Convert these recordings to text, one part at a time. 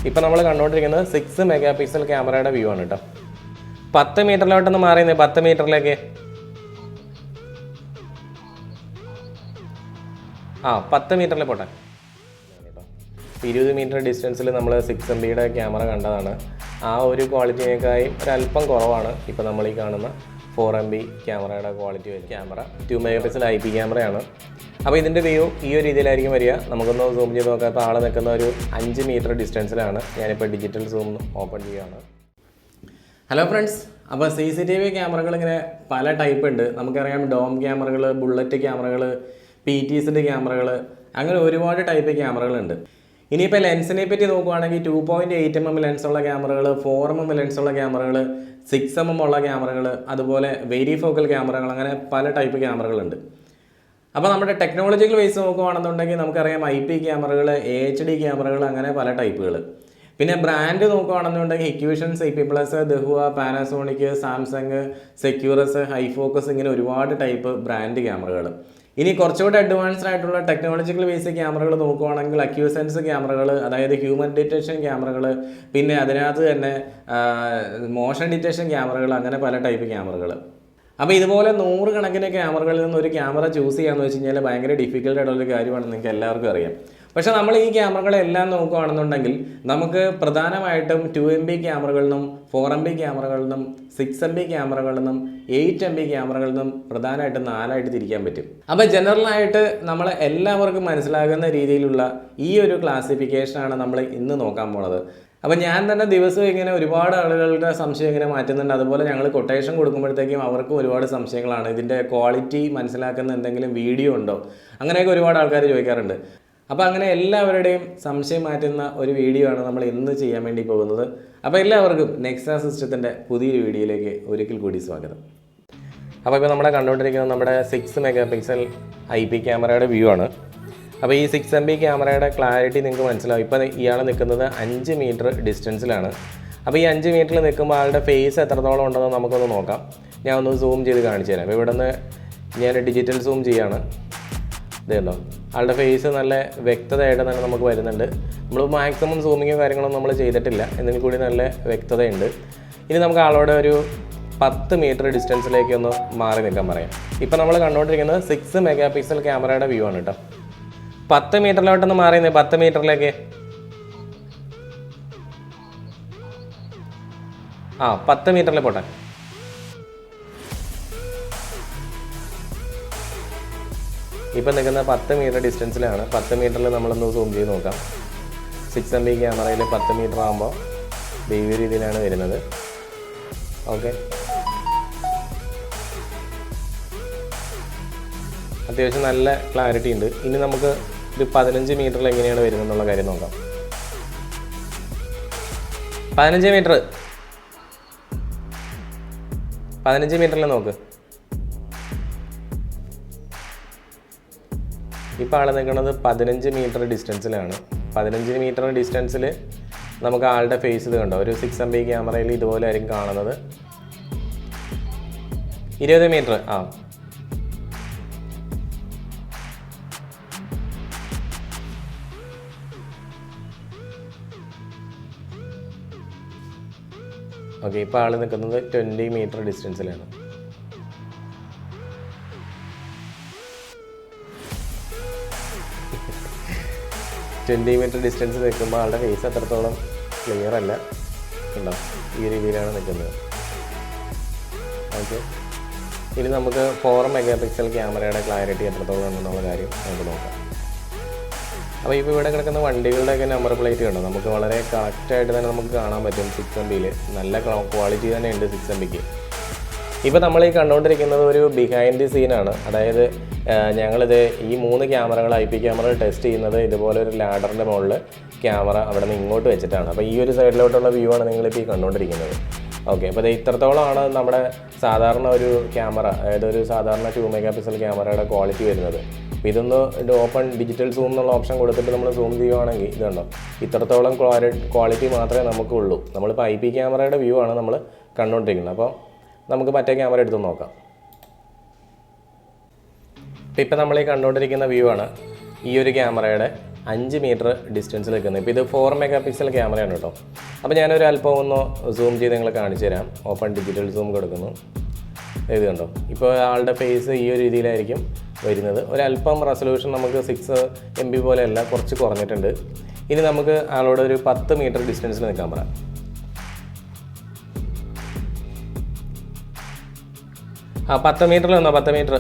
ഇപ്പോൾ നമ്മൾ കണ്ടുകൊണ്ടിരിക്കുന്നത് 6 മെഗാ പിക്സൽ ക്യാമറയുടെ വ്യൂ ആണ് കേട്ടോ. 10 മീറ്ററിലോട്ടൊന്ന് മാറിയുന്നേ, 10 മീറ്ററിലേക്ക്. 10 മീറ്ററിൽ പോട്ടെ. 20 മീറ്റർ ഡിസ്റ്റൻസിൽ നമ്മൾ 6MP ക്യാമറ കണ്ടതാണ്. ആ ഒരു ക്വാളിറ്റിയേക്കായി ഒരല്പം കുറവാണ് ഇപ്പോൾ നമ്മൾ ഈ കാണുന്ന 4MP ക്യാമറയുടെ ക്വാളിറ്റി വരും. ക്യാമറ 2 മെഗാ പിക്സൽ IP ക്യാമറയാണ്. അപ്പോൾ ഇതിൻ്റെ വ്യൂ ഈ ഒരു രീതിയിലായിരിക്കും വരിക. നമുക്കൊന്ന് സൂം ചെയ്ത് നോക്കാം. ഇപ്പോൾ ആൾ നിൽക്കുന്ന ഒരു 5 മീറ്റർ ഡിസ്റ്റൻസിലാണ്. ഞാനിപ്പോൾ ഡിജിറ്റൽ സൂം ഓപ്പൺ ചെയ്യുകയാണ്. ഹലോ ഫ്രണ്ട്സ്, അപ്പോൾ CCTV ക്യാമറകൾ ഇങ്ങനെ പല ടൈപ്പ് ഉണ്ട്. നമുക്കറിയാം ഡോം ക്യാമറകൾ, ബുള്ളറ്റ് ക്യാമറകൾ, PTസിൻ്റെ ക്യാമറകൾ, അങ്ങനെ ഒരുപാട് ടൈപ്പ് ക്യാമറകളുണ്ട്. ഇനിയിപ്പോൾ ലെൻസിനെ പറ്റി നോക്കുകയാണെങ്കിൽ 2.8mm ലെൻസുള്ള ക്യാമറകൾ, 4mm ലെൻസുള്ള ക്യാമറകൾ, 6mm ഉള്ള ക്യാമറകൾ, അതുപോലെ വെരി ഫോക്കൽ ക്യാമറകൾ, അങ്ങനെ പല ടൈപ്പ് ക്യാമറകളുണ്ട്. അപ്പോൾ നമ്മുടെ ടെക്നോളജിക്കൽ വൈസ് നോക്കുകയാണെന്നുണ്ടെങ്കിൽ നമുക്കറിയാം IP ക്യാമറകൾ, HD ക്യാമറകൾ, അങ്ങനെ പല ടൈപ്പുകൾ. പിന്നെ ബ്രാൻഡ് നോക്കുകയാണെന്നുണ്ടെങ്കിൽ Hikvision IP+, Dahua, Panasonic, Samsung, സെക്യൂറസ്, ഹൈഫോക്കസ്, ഇങ്ങനെ ഒരുപാട് ടൈപ്പ് ബ്രാൻഡ് ക്യാമറകൾ. ഇനി കുറച്ചുകൂടി അഡ്വാൻസ്ഡ് ആയിട്ടുള്ള ടെക്നോളജിക്കൽ ബേസ് ക്യാമറകൾ നോക്കുകയാണെങ്കിൽ അക്യൂസെൻസ് ക്യാമറകൾ, അതായത് ഹ്യൂമൻ ഡിറ്റക്ഷൻ ക്യാമറകൾ, പിന്നെ അതിനകത്ത് തന്നെ മോഷൻ ഡിറ്റക്ഷൻ ക്യാമറകൾ, അങ്ങനെ പല ടൈപ്പ് ക്യാമറകൾ. അപ്പോൾ ഇതുപോലെ 100 കണക്കിന് ക്യാമറകളിൽ നിന്ന് ഒരു ക്യാമറ ചൂസ് ചെയ്യാമെന്ന് വെച്ച് കഴിഞ്ഞാൽ ഭയങ്കര ഡിഫിക്കൽട്ട് ആയിട്ടുള്ളൊരു കാര്യമാണെന്ന് നിങ്ങൾക്ക് എല്ലാവർക്കും അറിയാം. പക്ഷേ നമ്മൾ ഈ ക്യാമറകളെല്ലാം നോക്കുകയാണെന്നുണ്ടെങ്കിൽ നമുക്ക് പ്രധാനമായിട്ടും 2MP ക്യാമറകളിൽ നിന്നും 4MP ക്യാമറകളിൽ നിന്നും 6MP ക്യാമറകളിൽ നിന്നും 8MP ക്യാമറകളിൽ നിന്നും പ്രധാനമായിട്ടും 4ആയിട്ട് തിരിക്കാൻ പറ്റും. അപ്പോൾ ജനറലായിട്ട് നമ്മൾ എല്ലാവർക്കും മനസ്സിലാകുന്ന രീതിയിലുള്ള ഈ ഒരു ക്ലാസിഫിക്കേഷനാണ് നമ്മൾ ഇന്ന് നോക്കാൻ പോണത്. അപ്പോൾ ഞാൻ തന്നെ ദിവസവും ഇങ്ങനെ ഒരുപാട് ആളുകളുടെ സംശയം ഇങ്ങനെ മാറ്റുന്നുണ്ട്. അതുപോലെ ഞങ്ങൾ കൊട്ടേഷൻ കൊടുക്കുമ്പോഴത്തേക്കും അവർക്കും ഒരുപാട് സംശയങ്ങളാണ്. ഇതിൻ്റെ ക്വാളിറ്റി മനസ്സിലാക്കുന്ന എന്തെങ്കിലും വീഡിയോ ഉണ്ടോ, അങ്ങനെയൊക്കെ ഒരുപാട് ആൾക്കാർ ചോദിക്കാറുണ്ട്. അപ്പോൾ അങ്ങനെ എല്ലാവരുടെയും സംശയം മാറ്റുന്ന ഒരു വീഡിയോ ആണ് നമ്മൾ ഇന്ന് ചെയ്യാൻ വേണ്ടി പോകുന്നത്. അപ്പോൾ എല്ലാവർക്കും നെക്സ സിസ്റ്റത്തിൻ്റെ പുതിയൊരു വീഡിയോയിലേക്ക് ഒരിക്കൽ കൂടി സ്വാഗതം. അപ്പോൾ ഇപ്പോൾ നമ്മളെ കണ്ടുകൊണ്ടിരിക്കുന്നത് നമ്മുടെ 6 മെഗാ പിക്സൽ IP ക്യാമറയുടെ വ്യൂ ആണ്. അപ്പോൾ ഈ 6MP ക്യാമറയുടെ ക്ലാരിറ്റി നിങ്ങൾക്ക് മനസ്സിലാവും. ഇപ്പോൾ ഇയാൾ നിൽക്കുന്നത് 5 മീറ്റർ ഡിസ്റ്റൻസിലാണ്. അപ്പോൾ ഈ 5 മീറ്ററിൽ നിൽക്കുമ്പോൾ ആളുടെ ഫേസ് എത്രത്തോളം ഉണ്ടെന്ന് നമുക്കൊന്ന് നോക്കാം. ഞാൻ ഒന്ന് സൂം ചെയ്ത് കാണിച്ചു തരാം. അപ്പോൾ ഇവിടെ നിന്ന് ഞാൻ ഡിജിറ്റൽ സൂം ചെയ്യാണ്. ഇതുണ്ടോ, ആളുടെ ഫേസ് നല്ല വ്യക്തതയായിട്ട് തന്നെ നമുക്ക് വരുന്നുണ്ട്. നമ്മൾ മാക്സിമം സൂമിങ്ങോ കാര്യങ്ങളൊന്നും നമ്മൾ ചെയ്തിട്ടില്ല, എന്നതിൽ കൂടി നല്ല വ്യക്തതയുണ്ട്. ഇനി നമുക്ക് ആളോടെ ഒരു 10 മീറ്റർ ഡിസ്റ്റൻസിലേക്ക് ഒന്ന് മാറി നിൽക്കാൻ പറയാം. ഇപ്പോൾ നമ്മൾ കണ്ടുകൊണ്ടിരിക്കുന്നത് 6 മെഗാ പിക്സൽ ക്യാമറയുടെ വ്യൂ ആണ് കേട്ടോ. 10 മീറ്ററിലോട്ടൊന്ന് മാറിയുന്നേ, 10 മീറ്ററിലേക്ക്. 10 മീറ്ററിൽ പോട്ടെ. ഇപ്പം നിൽക്കുന്ന 10 മീറ്റർ ഡിസ്റ്റൻസിലാണ്. 10 മീറ്ററിൽ നമ്മളൊന്ന് സൂം ചെയ്ത് നോക്കാം. 6MP ക്യാമറയിൽ 10 മീറ്റർ ആകുമ്പോൾ ഈ രീതിയിലാണ് വരുന്നത്. ഓക്കെ, അത്യാവശ്യം നല്ല ക്ലാരിറ്റി ഉണ്ട്. ഇനി നമുക്ക് ഒരു 15 മീറ്ററിൽ എങ്ങനെയാണ് വരുന്നത് എന്നുള്ള കാര്യം നോക്കാം. 15 മീറ്ററിൽ നോക്ക്. ഇപ്പോൾ ആൾ നിൽക്കുന്നത് 15 മീറ്റർ ഡിസ്റ്റൻസിലാണ്. 15 മീറ്റർ ഡിസ്റ്റൻസിൽ നമുക്ക് ആളുടെ ഫേസ് ഇത് കണ്ടോ. ഒരു 6MP ക്യാമറയിൽ ഇതുപോലെ ആയിരിക്കും കാണുന്നത്. 20 മീറ്റർ. ഓക്കെ, ഇപ്പോൾ ആൾ നിൽക്കുന്നത് 20 മീറ്റർ ഡിസ്റ്റൻസിലാണ്. മീറ്റർ ഡിസ്റ്റൻസ് നിൽക്കുമ്പോൾ ആളുടെ ഫേസ് അത്രത്തോളം ക്ലിയർ അല്ല. ഉണ്ടോ, ഈ രീതിയിലാണ് നിൽക്കുന്നത്. ഓക്കെ, ഇനി നമുക്ക് 4 മെഗാ പിക്സൽ ക്യാമറയുടെ ക്ലാരിറ്റി എത്രത്തോളം ഉണ്ടെന്നുള്ള കാര്യം നമുക്ക് നോക്കാം. അപ്പോൾ ഇപ്പോൾ ഇവിടെ കിടക്കുന്ന വണ്ടികളുടെയൊക്കെ നമ്പർ പ്ലേറ്റ് കണ്ടോ, നമുക്ക് വളരെ കറക്റ്റായിട്ട് തന്നെ നമുക്ക് കാണാൻ പറ്റും. 6MPയിൽ നല്ല ക്വാളിറ്റി തന്നെ ഉണ്ട് 6MPക്ക്. ഇപ്പോൾ നമ്മൾ ഈ കണ്ടുകൊണ്ടിരിക്കുന്നത് ഒരു ബിഹൈൻഡ് ദി സീനാണ്. അതായത് ഞങ്ങളിത് ഈ 3 ക്യാമറകൾ IP ക്യാമറ ടെസ്റ്റ് ചെയ്യുന്നത് ഇതുപോലെ ഒരു ലാഡറിൻ്റെ മുകളിൽ ക്യാമറ അവിടെ നിന്ന് ഇങ്ങോട്ട് വെച്ചിട്ടാണ്. അപ്പോൾ ഈ ഒരു സൈഡിലോട്ടുള്ള വ്യൂ ആണ് നിങ്ങളിപ്പോൾ ഈ കണ്ടുകൊണ്ടിരിക്കുന്നത്. ഓക്കെ, അപ്പോൾ ഇത്രത്തോളമാണ് നമ്മുടെ സാധാരണ ഒരു ക്യാമറ, അതായത് ഒരു സാധാരണ 2 മെഗാ പിക്സൽ ക്യാമറയുടെ ക്വാളിറ്റി വരുന്നത്. അപ്പോൾ ഇതൊന്ന് ഓപ്പൺ ഡിജിറ്റൽ സൂം എന്നുള്ള ഓപ്ഷൻ കൊടുത്തിട്ട് നമ്മൾ സൂം ചെയ്യുകയാണെങ്കിൽ ഇതുണ്ടോ, ഇത്രത്തോളം ക്വാളിറ്റി മാത്രമേ നമുക്കുള്ളൂ. നമ്മളിപ്പോൾ IP ക്യാമറയുടെ വ്യൂ ആണ് നമ്മൾ കണ്ടുകൊണ്ടിരിക്കുന്നത്. അപ്പോൾ നമുക്ക് മറ്റേ ക്യാമറ എടുത്ത് നോക്കാം. ഇപ്പോൾ നമ്മൾ ഈ കണ്ടുകൊണ്ടിരിക്കുന്ന വ്യൂ ആണ് ഈ ഒരു ക്യാമറയുടെ 5 മീറ്റർ ഡിസ്റ്റൻസിൽ നിൽക്കുന്നത്. ഇപ്പോൾ ഇത് 4 മെഗാ പിക്സൽ ക്യാമറയാണ് കേട്ടോ. അപ്പോൾ ഞാനൊരു അല്പം ഒന്ന് സൂം ചെയ്ത് നിങ്ങളെ കാണിച്ചു തരാം. ഓപ്പൺ ഡിജിറ്റൽ സൂം കൊടുക്കുന്നു. ഇത് കണ്ടോ, ഇപ്പോൾ ആളുടെ ഫേസ് ഈ ഒരു രീതിയിലായിരിക്കും വരുന്നത്. ഒരല്പം റെസൊല്യൂഷൻ നമുക്ക് 6MP പോലെയല്ല, കുറച്ച് കുറഞ്ഞിട്ടുണ്ട്. ഇനി നമുക്ക് ആളോട് ഒരു 10 മീറ്റർ ഡിസ്റ്റൻസിൽ നിൽക്കാൻ പറയാം. ആ 10 മീറ്ററിൽ നിന്നോ, 10 മീറ്റർ.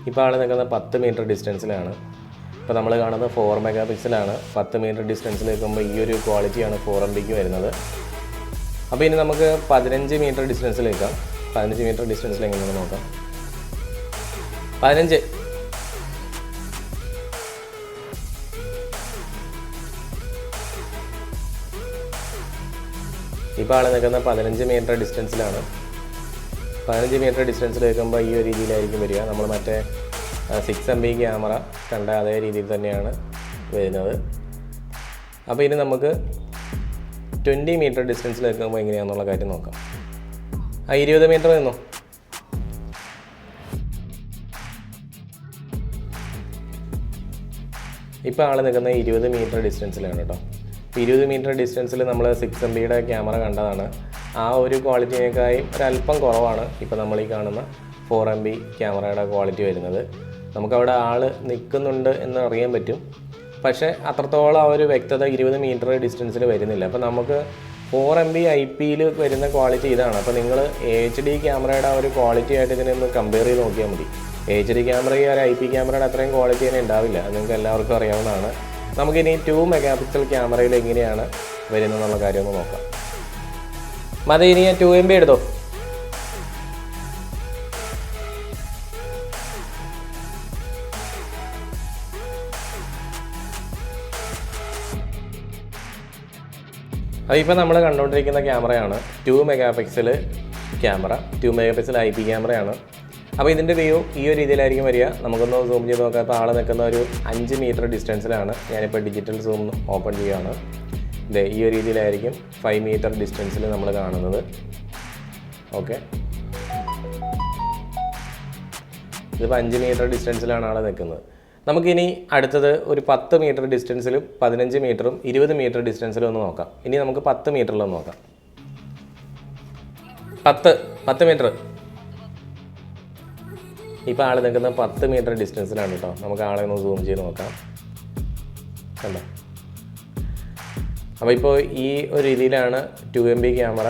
ഇപ്പോൾ ആൾ നിൽക്കുന്ന 10 മീറ്റർ ഡിസ്റ്റൻസിലാണ്. ഇപ്പോൾ നമ്മൾ കാണുന്നത് 4 മെഗാ പിക്സലാണ്. 10 മീറ്റർ ഡിസ്റ്റൻസിൽ നിൽക്കുമ്പോൾ ഈ ഒരു ക്വാളിറ്റിയാണ് 4MPക്ക് വരുന്നത്. അപ്പോൾ ഇനി നമുക്ക് 15 മീറ്റർ ഡിസ്റ്റൻസിൽ നിൽക്കാം. 15 മീറ്റർ ഡിസ്റ്റൻസിൽ എങ്ങനെയാണെന്ന് നോക്കാം. 15. ഇപ്പോൾ ആൾ നിൽക്കുന്ന 15 മീറ്റർ ഡിസ്റ്റൻസിലാണ്. 15 മീറ്റർ ഡിസ്റ്റൻസിൽ നിൽക്കുമ്പോൾ ഈ ഒരു രീതിയിലായിരിക്കും വരിക. നമ്മൾ മറ്റേ 6MP ക്യാമറ കണ്ട അതേ രീതിയിൽ തന്നെയാണ് വരുന്നത്. അപ്പോൾ ഇനി നമുക്ക് 20 മീറ്റർ ഡിസ്റ്റൻസിൽ നിൽക്കുമ്പോൾ എങ്ങനെയാണെന്നുള്ള കാര്യം നോക്കാം. 20 മീറ്റർ നിന്നോ. ഇപ്പോൾ ആൾ നിൽക്കുന്ന 20 മീറ്റർ ഡിസ്റ്റൻസിലാണ് കേട്ടോ. 20 മീറ്റർ ഡിസ്റ്റൻസിൽ നമ്മൾ 6MPയുടെ ക്യാമറ കണ്ടതാണ്. ആ ഒരു ക്വാളിറ്റിയേക്കാളും ഒരല്പം കുറവാണ് ഇപ്പോൾ നമ്മൾ ഈ കാണുന്ന 4MP ക്യാമറയുടെ ക്വാളിറ്റി വരുന്നത്. നമുക്കവിടെ ആൾ നിൽക്കുന്നുണ്ട് എന്ന് അറിയാൻ പറ്റും, പക്ഷേ അത്രത്തോളം ആ ഒരു വ്യക്തത 20 മീറ്റർ ഡിസ്റ്റൻസിൽ വരുന്നില്ല. അപ്പോൾ നമുക്ക് 4MP IPയിൽ വരുന്ന ക്വാളിറ്റി ഇതാണ്. അപ്പോൾ നിങ്ങൾ HD ക്യാമറയുടെ ആ ഒരു ക്വാളിറ്റി ആയിട്ട് ഇതിനൊന്ന് കമ്പയർ ചെയ്ത് നോക്കിയാൽ മതി. HD ക്യാമറയും ഒരു IP ക്യാമറയുടെ അത്രയും ക്വാളിറ്റി തന്നെ ഉണ്ടാവില്ല, അത് നിങ്ങൾക്ക് എല്ലാവർക്കും അറിയാവുന്നതാണ്. നമുക്കിനി 2 മെഗാ പിക്സൽ ക്യാമറയിൽ എങ്ങനെയാണ് വരുന്നതെന്നുള്ള കാര്യം ഒന്ന് നോക്കാം. മതി, ഇനി ഞാൻ 2MP എടുത്തോ. അപ്പോൾ ഇപ്പോൾ നമ്മൾ കണ്ടുകൊണ്ടിരിക്കുന്ന ക്യാമറയാണ് 2 mega pixel camera. 2 mega pixel IP ക്യാമറയാണ്. അപ്പോൾ ഇതിൻ്റെ വ്യൂ ഈ ഒരു രീതിയിലായിരിക്കും വരിക. നമുക്കൊന്ന് സൂം ചെയ്ത് നോക്കാം. ഇപ്പോൾ ആൾ നിൽക്കുന്ന ഒരു 5 മീറ്റർ ഡിസ്റ്റൻസിലാണ്. ഞാനിപ്പോൾ ഡിജിറ്റൽ സൂം ഓപ്പൺ ചെയ്യുകയാണ്. ഇതേ ഈ ഒരു രീതിയിലായിരിക്കും 5 മീറ്റർ ഡിസ്റ്റൻസിൽ നമ്മൾ കാണുന്നത്. ഓക്കെ, ഇതിപ്പോൾ 5 മീറ്റർ ഡിസ്റ്റൻസിലാണ് ആൾ നിൽക്കുന്നത്. നമുക്കിനി അടുത്തത് ഒരു 10 മീറ്റർ ഡിസ്റ്റൻസിലും 15 മീറ്ററും 20 മീറ്റർ ഡിസ്റ്റൻസിലും ഒന്ന് നോക്കാം. ഇനി നമുക്ക് 10 മീറ്ററിലൊന്ന് നോക്കാം. 10 മീറ്റർ. ഇപ്പോൾ ആൾ നിൽക്കുന്ന 10 മീറ്റർ ഡിസ്റ്റൻസിലാണ് കേട്ടോ. നമുക്ക് ആളെ ഒന്ന് സൂം ചെയ്ത് നോക്കാം. കണ്ടോ, അപ്പോൾ ഇപ്പോൾ ഈ ഒരു രീതിയിലാണ് 2MP ക്യാമറ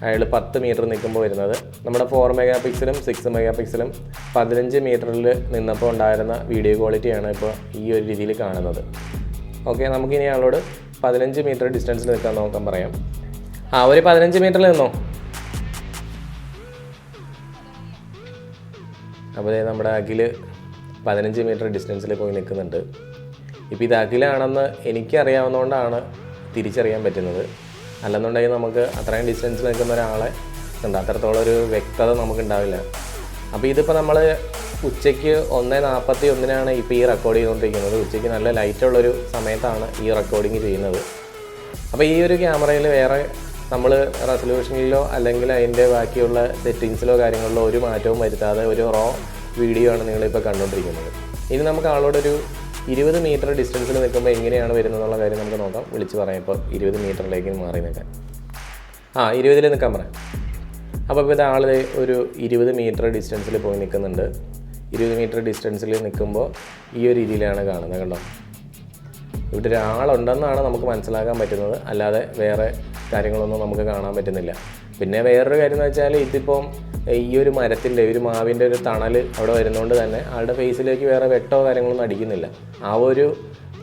അയാൾ 10 മീറ്റർ നിൽക്കുമ്പോൾ വരുന്നത്. നമ്മുടെ 4 മെഗാ പിക്സലും 6 മെഗാ പിക്സലും 15 മീറ്ററിൽ നിന്നപ്പോൾ ഉണ്ടായിരുന്ന വീഡിയോ ക്വാളിറ്റിയാണ് ഇപ്പോൾ ഈ ഒരു രീതിയിൽ കാണുന്നത്. ഓക്കെ, നമുക്കിനി ആളോട് 15 മീറ്റർ ഡിസ്റ്റൻസിൽ നിൽക്കാൻ നോക്കാൻ പറയാം. ഒരു 15 മീറ്ററിൽ നിന്നോ. അപ്പോൾ നമ്മുടെ അഖിൽ 15 മീറ്റർ ഡിസ്റ്റൻസിൽ പോയി നിൽക്കുന്നുണ്ട്. ഇപ്പോൾ ഇത് അഖിലാണെന്ന് എനിക്കറിയാവുന്നതുകൊണ്ടാണ് തിരിച്ചറിയാൻ പറ്റുന്നത്. അല്ലെന്നുണ്ടെങ്കിൽ നമുക്ക് അത്രയും ഡിസ്റ്റൻസിൽ നിൽക്കുന്ന ഒരാളെ ഉണ്ട് അത്രത്തോളം ഒരു വ്യക്തത നമുക്കുണ്ടാവില്ല. അപ്പോൾ ഇതിപ്പോൾ നമ്മൾ ഉച്ചയ്ക്ക് 1:41 ഇപ്പോൾ ഈ റെക്കോർഡ് ചെയ്തുകൊണ്ടിരിക്കുന്നത്. ഉച്ചയ്ക്ക് നല്ല ലൈറ്റുള്ളൊരു സമയത്താണ് ഈ റെക്കോർഡിങ് ചെയ്യുന്നത്. അപ്പോൾ ഈ ഒരു ക്യാമറയിൽ വേറെ നമ്മൾ റെസൊല്യൂഷനിലോ അല്ലെങ്കിൽ അതിൻ്റെ ബാക്കിയുള്ള സെറ്റിങ്സിലോ കാര്യങ്ങളിലോ ഒരു മാറ്റവും വരുത്താതെ ഒരു റോ വീഡിയോ ആണ് നിങ്ങളിപ്പോൾ കണ്ടുകൊണ്ടിരിക്കുന്നത്. ഇനി നമുക്ക് ആളോടൊരു 20 മീറ്റർ ഡിസ്റ്റൻസിൽ നിൽക്കുമ്പോൾ എങ്ങനെയാണ് വരുന്നതെന്നുള്ള കാര്യം നമുക്ക് നോക്കാം. വിളിച്ച് പറയാം. ഇപ്പോൾ 20 മീറ്ററിലേക്ക് മാറി നിൽക്കാൻ. 20 നിൽക്കാൻ പറയാം. അപ്പോൾ ഇപ്പോൾ ഇത് ആൾ ഒരു 20 മീറ്റർ ഡിസ്റ്റൻസിൽ പോയി നിൽക്കുന്നുണ്ട്. 20 മീറ്റർ ഡിസ്റ്റൻസിൽ നിൽക്കുമ്പോൾ ഈ ഒരു രീതിയിലാണ് കാണുന്നത്. കണ്ടോ, ഇവിടെ ഒരാളുണ്ടെന്നാണ് നമുക്ക് മനസ്സിലാക്കാൻ പറ്റുന്നത്, അല്ലാതെ വേറെ കാര്യങ്ങളൊന്നും നമുക്ക് കാണാൻ പറ്റുന്നില്ല. പിന്നെ വേറൊരു കാര്യം എന്ന് വെച്ചാൽ ഇതിപ്പം ഈ ഒരു മരത്തിൻ്റെ ഒരു മാവിൻ്റെ ഒരു തണൽ അവിടെ വരുന്നതുകൊണ്ട് തന്നെ ആളുടെ ഫേസിലേക്ക് വേറെ വെട്ടോ കാര്യങ്ങളൊന്നും അടിക്കുന്നില്ല. ആ ഒരു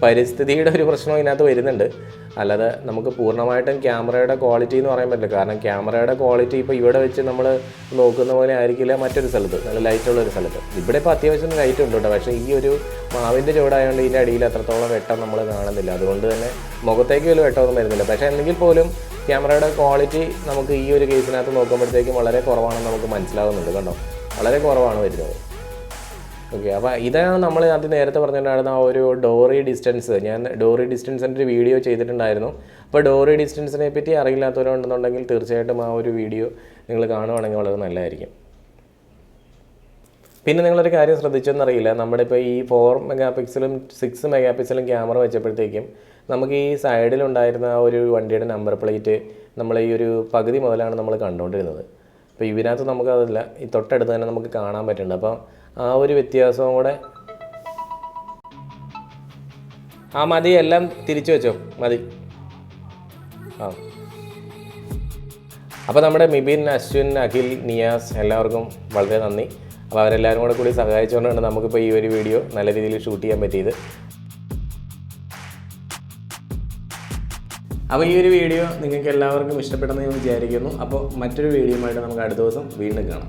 പരിസ്ഥിതിയുടെ ഒരു പ്രശ്നം ഇതിനകത്ത് വരുന്നുണ്ട്. അല്ലാതെ നമുക്ക് പൂർണ്ണമായിട്ടും ക്യാമറയുടെ ക്വാളിറ്റി എന്ന് പറയാൻ പറ്റില്ല. കാരണം ക്യാമറയുടെ ക്വാളിറ്റി ഇപ്പോൾ ഇവിടെ വെച്ച് നമ്മൾ നോക്കുന്ന പോലെ ആയിരിക്കില്ല മറ്റൊരു സ്ഥലത്ത്, നല്ല ലൈറ്റുള്ളൊരു സ്ഥലത്ത്. ഇവിടെ ഇപ്പോൾ അത്യാവശ്യം ലൈറ്റ് ഉണ്ട് കേട്ടോ. പക്ഷേ ഈ ഒരു മാവിൻ്റെ ചൂടായതുകൊണ്ട് ഇതിൻ്റെ അടിയിൽ അത്രത്തോളം വെട്ടം നമ്മൾ കാണുന്നില്ല. അതുകൊണ്ട് തന്നെ മുഖത്തേക്ക് വലിയ വെട്ടമൊന്നും വരുന്നില്ല. പക്ഷേ എന്നെങ്കിൽ പോലും ക്യാമറയുടെ ക്വാളിറ്റി നമുക്ക് ഈ ഒരു കേസിനകത്ത് നോക്കുമ്പോഴത്തേക്കും വളരെ കുറവാണെന്ന് നമുക്ക് മനസ്സിലാകുന്നുണ്ട്. കണ്ടോ, വളരെ കുറവാണ് വരുന്നത്. ഓക്കെ, അപ്പോൾ ഇതാണ് നമ്മൾ അത് നേരത്തെ പറഞ്ഞിട്ടുണ്ടായിരുന്ന ആ ഒരു ഡോറി ഡിസ്റ്റൻസ്. ഞാൻ ഡോറി ഡിസ്റ്റൻസിൻ്റെ ഒരു വീഡിയോ ചെയ്തിട്ടുണ്ടായിരുന്നു. അപ്പോൾ ഡോറി ഡിസ്റ്റൻസിനെ പറ്റി അറിയില്ലാത്തവരുണ്ടെന്നുണ്ടെങ്കിൽ തീർച്ചയായിട്ടും ആ ഒരു വീഡിയോ നിങ്ങൾ കാണുവാണെങ്കിൽ വളരെ നല്ലതായിരിക്കും. പിന്നെ നിങ്ങളൊരു കാര്യം ശ്രദ്ധിച്ചെന്നറിയില്ല, നമ്മുടെ ഇപ്പോൾ ഈ 4 മെഗാ പിക്സലും 6 മെഗാ പിക്സലും ക്യാമറ വെച്ചപ്പോഴത്തേക്കും നമുക്ക് ഈ സൈഡിലുണ്ടായിരുന്ന ആ ഒരു വണ്ടിയുടെ നമ്പർ പ്ലേറ്റ് നമ്മൾ ഈ ഒരു പകുതി മുതലാണ് നമ്മൾ കണ്ടുകൊണ്ടിരുന്നത്. അപ്പോൾ ഇതിനകത്ത് നമുക്കതല്ല, ഈ തൊട്ടടുത്ത് തന്നെ നമുക്ക് കാണാൻ പറ്റുന്നുണ്ട്. അപ്പോൾ ആ ഒരു വ്യത്യാസവും കൂടെ. മതി, എല്ലാം തിരിച്ചു വെച്ചോ, മതി. അപ്പോൾ നമ്മുടെ മിബിൻ, അശ്വിൻ, അഖിൽ, നിയാസ് എല്ലാവർക്കും വളരെ നന്ദി. അപ്പോൾ അവരെല്ലാവരും കൂടി സഹായിച്ചുകൊണ്ടാണ് നമുക്കിപ്പോൾ ഈ ഒരു വീഡിയോ നല്ല രീതിയിൽ ഷൂട്ട് ചെയ്യാൻ പറ്റിയത്. അപ്പോൾ ഈ ഒരു വീഡിയോ നിങ്ങൾക്ക് എല്ലാവർക്കും ഇഷ്ടപ്പെട്ടെന്ന് ഞാൻ വിചാരിക്കുന്നു. അപ്പോൾ മറ്റൊരു വീഡിയോയുമായിട്ട് നമുക്ക് അടുത്ത ദിവസം വീണ്ടും കാണാം.